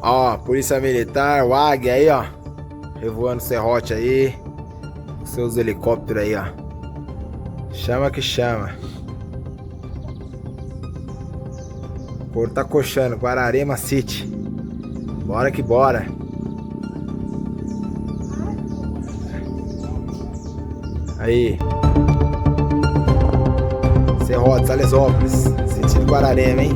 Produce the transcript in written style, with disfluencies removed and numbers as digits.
Ó, Polícia Militar, o Águia aí, ó. Revoando serrote aí. Com seus helicópteros aí, ó. Chama que chama. O couro tá coxando, Guararema City. Bora que bora. Aí. Serrote, Salesópolis. Sentido Guararema, hein?